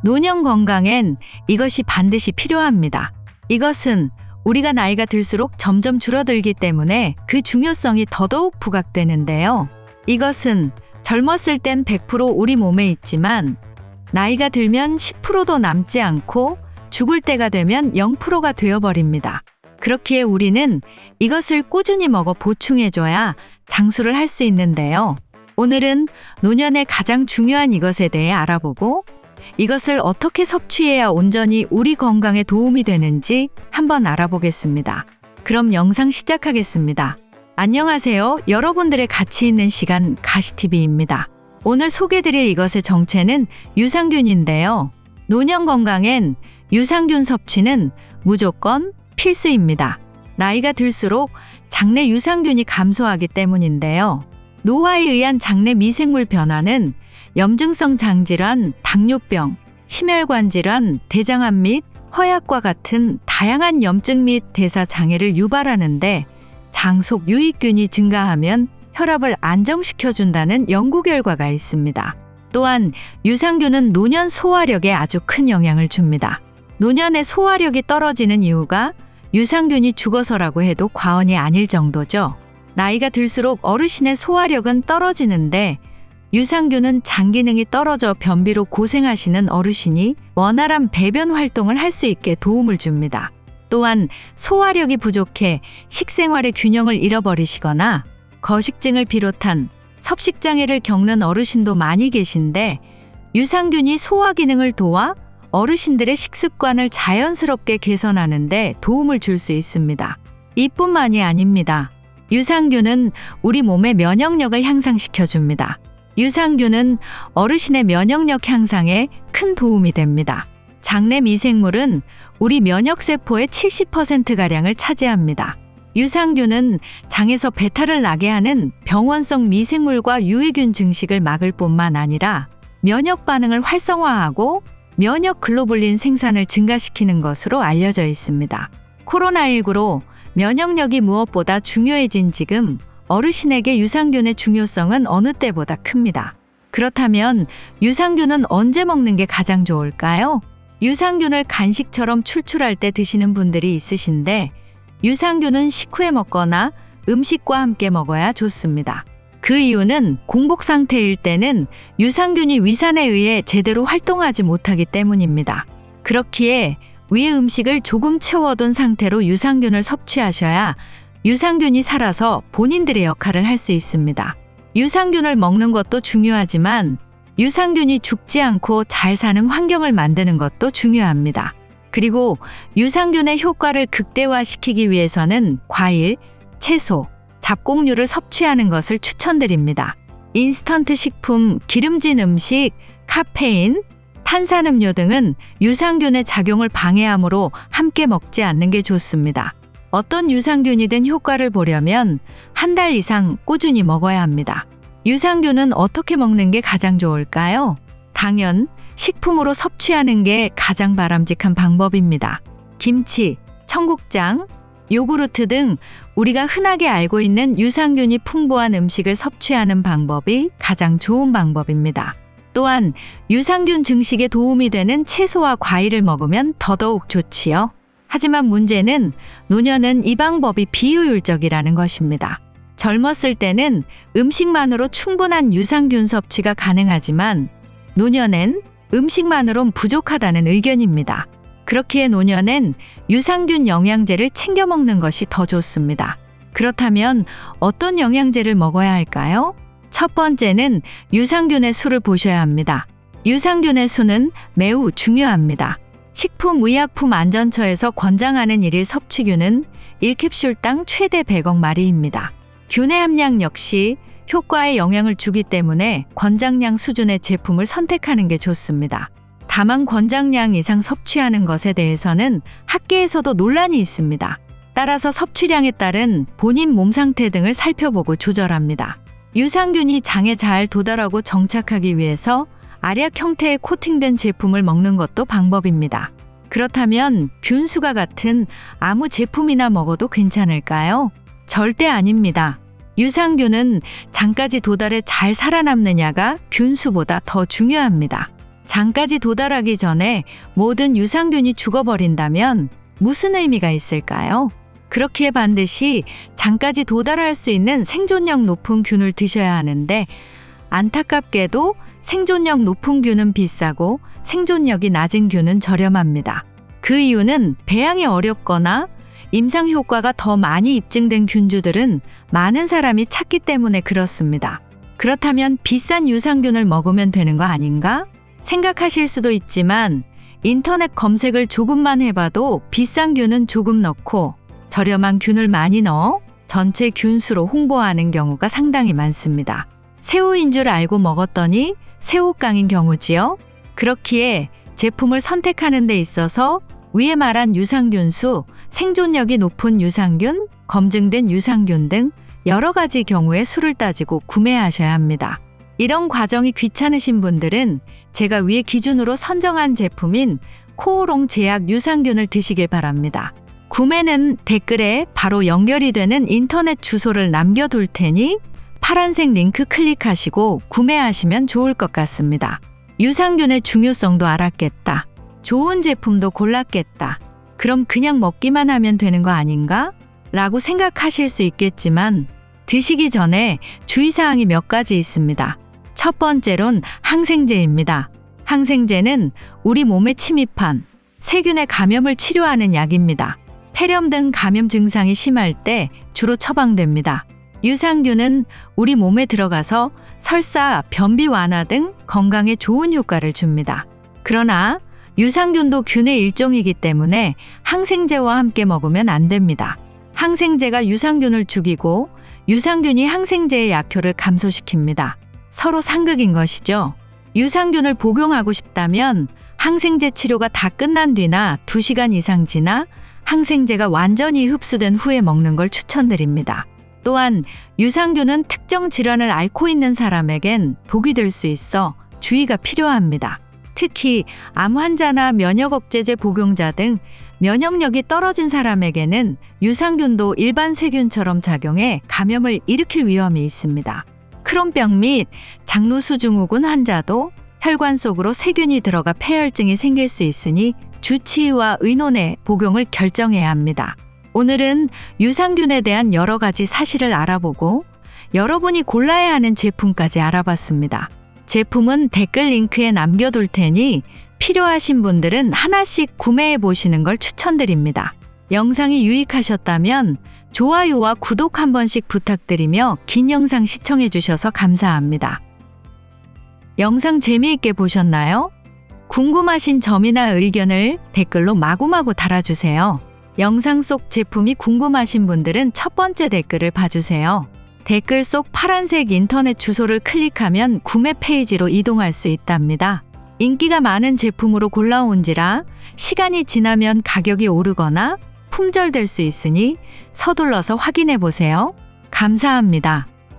노년 건강엔 이것이 반드시 필요합니다. 이것은 우리가 나이가 들수록 점점 줄어들기 때문에 그 중요성이 더더욱 부각되는데요. 이것은 젊었을 땐 100% 우리 몸에 있지만 나이가 들면 10%도 남지 않고 죽을 때가 되면 0%가 되어버립니다. 그렇기에 우리는 이것을 꾸준히 먹어 보충해줘야 장수를 할 수 있는데요. 오늘은 노년에 가장 중요한 이것에 대해 알아보고 이것을 어떻게 섭취해야 온전히 우리 건강에 도움이 되는지 한번 알아보겠습니다. 그럼 영상 시작하겠습니다. 안녕하세요. 여러분들의 가치 있는 시간 가시TV입니다. 오늘 소개드릴 이것의 정체는 유산균인데요. 노년 건강엔 유산균 섭취는 무조건 필수입니다. 나이가 들수록 장내 유산균이 감소하기 때문인데요. 노화에 의한 장내 미생물 변화는 염증성 장질환, 당뇨병, 심혈관 질환, 대장암 및 허약과 같은 다양한 염증 및 대사 장애를 유발하는데 장속 유익균이 증가하면 혈압을 안정시켜준다는 연구 결과가 있습니다. 또한 유산균은 노년 소화력에 아주 큰 영향을 줍니다. 노년의 소화력이 떨어지는 이유가 유산균이 죽어서라고 해도 과언이 아닐 정도죠. 나이가 들수록 어르신의 소화력은 떨어지는데 유산균은 장 기능이 떨어져 변비로 고생하시는 어르신이 원활한 배변 활동을 할 수 있게 도움을 줍니다. 또한 소화력이 부족해 식생활의 균형을 잃어버리시거나 거식증을 비롯한 섭식장애를 겪는 어르신도 많이 계신데 유산균이 소화 기능을 도와 어르신들의 식습관을 자연스럽게 개선하는 데 도움을 줄 수 있습니다. 이뿐만이 아닙니다. 유산균은 우리 몸의 면역력을 향상시켜줍니다. 유산균은 어르신의 면역력 향상에 큰 도움이 됩니다. 장내 미생물은 우리 면역세포의 70%가량을 차지합니다. 유산균은 장에서 배탈을 나게 하는 병원성 미생물과 유해균 증식을 막을 뿐만 아니라 면역 반응을 활성화하고 면역 글로불린 생산을 증가시키는 것으로 알려져 있습니다. 코로나19로 면역력이 무엇보다 중요해진 지금 어르신에게 유산균의 중요성은 어느 때보다 큽니다. 그렇다면 유산균은 언제 먹는 게 가장 좋을까요? 유산균을 간식처럼 출출할 때 드시는 분들이 있으신데 유산균은 식후에 먹거나 음식과 함께 먹어야 좋습니다. 그 이유는 공복 상태일 때는 유산균이 위산에 의해 제대로 활동하지 못하기 때문입니다. 그렇기에 위의 음식을 조금 채워둔 상태로 유산균을 섭취하셔야 유산균이 살아서 본인들의 역할을 할 수 있습니다. 유산균을 먹는 것도 중요하지만 유산균이 죽지 않고 잘 사는 환경을 만드는 것도 중요합니다. 그리고 유산균의 효과를 극대화시키기 위해서는 과일, 채소, 잡곡류를 섭취하는 것을 추천드립니다. 인스턴트 식품, 기름진 음식, 카페인, 탄산음료 등은 유산균의 작용을 방해하므로 함께 먹지 않는 게 좋습니다. 어떤 유산균이든 효과를 보려면 한 달 이상 꾸준히 먹어야 합니다. 유산균은 어떻게 먹는 게 가장 좋을까요? 당연, 식품으로 섭취하는 게 가장 바람직한 방법입니다. 김치, 청국장, 요구르트 등 우리가 흔하게 알고 있는 유산균이 풍부한 음식을 섭취하는 방법이 가장 좋은 방법입니다. 또한 유산균 증식에 도움이 되는 채소와 과일을 먹으면 더더욱 좋지요. 하지만 문제는 노년은 이 방법이 비효율적이라는 것입니다. 젊었을 때는 음식만으로 충분한 유산균 섭취가 가능하지만 노년엔 음식만으론 부족하다는 의견입니다. 그렇기에 노년엔 유산균 영양제를 챙겨 먹는 것이 더 좋습니다. 그렇다면 어떤 영양제를 먹어야 할까요? 첫 번째는 유산균의 수를 보셔야 합니다. 유산균의 수는 매우 중요합니다. 식품의약품안전처에서 권장하는 일일 섭취균은 1캡슐당 최대 100억 마리입니다. 균의 함량 역시 효과에 영향을 주기 때문에 권장량 수준의 제품을 선택하는 게 좋습니다. 다만 권장량 이상 섭취하는 것에 대해서는 학계에서도 논란이 있습니다. 따라서 섭취량에 따른 본인 몸 상태 등을 살펴보고 조절합니다. 유산균이 장에 잘 도달하고 정착하기 위해서 알약 형태의 코팅된 제품을 먹는 것도 방법입니다. 그렇다면 균수가 같은 아무 제품이나 먹어도 괜찮을까요? 절대 아닙니다. 유산균은 장까지 도달해 잘 살아남느냐가 균수보다 더 중요합니다. 장까지 도달하기 전에 모든 유산균이 죽어버린다면 무슨 의미가 있을까요? 그렇기에 반드시 장까지 도달할 수 있는 생존력 높은 균을 드셔야 하는데 안타깝게도 생존력 높은 균은 비싸고 생존력이 낮은 균은 저렴합니다. 그 이유는 배양이 어렵거나 임상 효과가 더 많이 입증된 균주들은 많은 사람이 찾기 때문에 그렇습니다. 그렇다면 비싼 유산균을 먹으면 되는 거 아닌가? 생각하실 수도 있지만 인터넷 검색을 조금만 해봐도 비싼 균은 조금 넣고 저렴한 균을 많이 넣어 전체 균수로 홍보하는 경우가 상당히 많습니다. 새우인 줄 알고 먹었더니 새우깡인 경우지요. 그렇기에 제품을 선택하는 데 있어서 위에 말한 유산균수, 생존력이 높은 유산균, 검증된 유산균 등 여러 가지 경우의 수를 따지고 구매하셔야 합니다. 이런 과정이 귀찮으신 분들은 제가 위에 기준으로 선정한 제품인 코오롱 제약 유산균을 드시길 바랍니다. 구매는 댓글에 바로 연결이 되는 인터넷 주소를 남겨둘 테니 파란색 링크 클릭하시고 구매하시면 좋을 것 같습니다. 유산균의 중요성도 알았겠다. 좋은 제품도 골랐겠다. 그럼 그냥 먹기만 하면 되는 거 아닌가? 라고 생각하실 수 있겠지만 드시기 전에 주의사항이 몇 가지 있습니다. 첫 번째론 항생제입니다. 항생제는 우리 몸에 침입한 세균의 감염을 치료하는 약입니다. 폐렴 등 감염 증상이 심할 때 주로 처방됩니다. 유산균은 우리 몸에 들어가서 설사, 변비 완화 등 건강에 좋은 효과를 줍니다. 그러나 유산균도 균의 일종이기 때문에 항생제와 함께 먹으면 안 됩니다. 항생제가 유산균을 죽이고 유산균이 항생제의 약효를 감소시킵니다. 서로 상극인 것이죠. 유산균을 복용하고 싶다면 항생제 치료가 다 끝난 뒤나 2시간 이상 지나 항생제가 완전히 흡수된 후에 먹는 걸 추천드립니다. 또한 유산균은 특정 질환을 앓고 있는 사람에겐 독이 될 수 있어 주의가 필요합니다. 특히 암 환자나 면역 억제제 복용자 등 면역력이 떨어진 사람에게는 유산균도 일반 세균처럼 작용해 감염을 일으킬 위험이 있습니다. 크론병 및 장루수증후군 환자도 혈관 속으로 세균이 들어가 폐혈증이 생길 수 있으니 주치의와 의논해 복용을 결정해야 합니다. 오늘은 유산균에 대한 여러 가지 사실을 알아보고 여러분이 골라야 하는 제품까지 알아봤습니다. 제품은 댓글 링크에 남겨둘 테니 필요하신 분들은 하나씩 구매해 보시는 걸 추천드립니다. 영상이 유익하셨다면 좋아요와 구독 한 번씩 부탁드리며 긴 영상 시청해 주셔서 감사합니다. 영상 재미있게 보셨나요? 궁금하신 점이나 의견을 댓글로 마구마구 달아주세요. 영상 속 제품이 궁금하신 분들은 첫 번째 댓글을 봐주세요. 댓글 속 파란색 인터넷 주소를 클릭하면 구매 페이지로 이동할 수 있답니다. 인기가 많은 제품으로 골라온지라 시간이 지나면 가격이 오르거나 품절될 수 있으니 서둘러서 확인해 보세요. 감사합니다.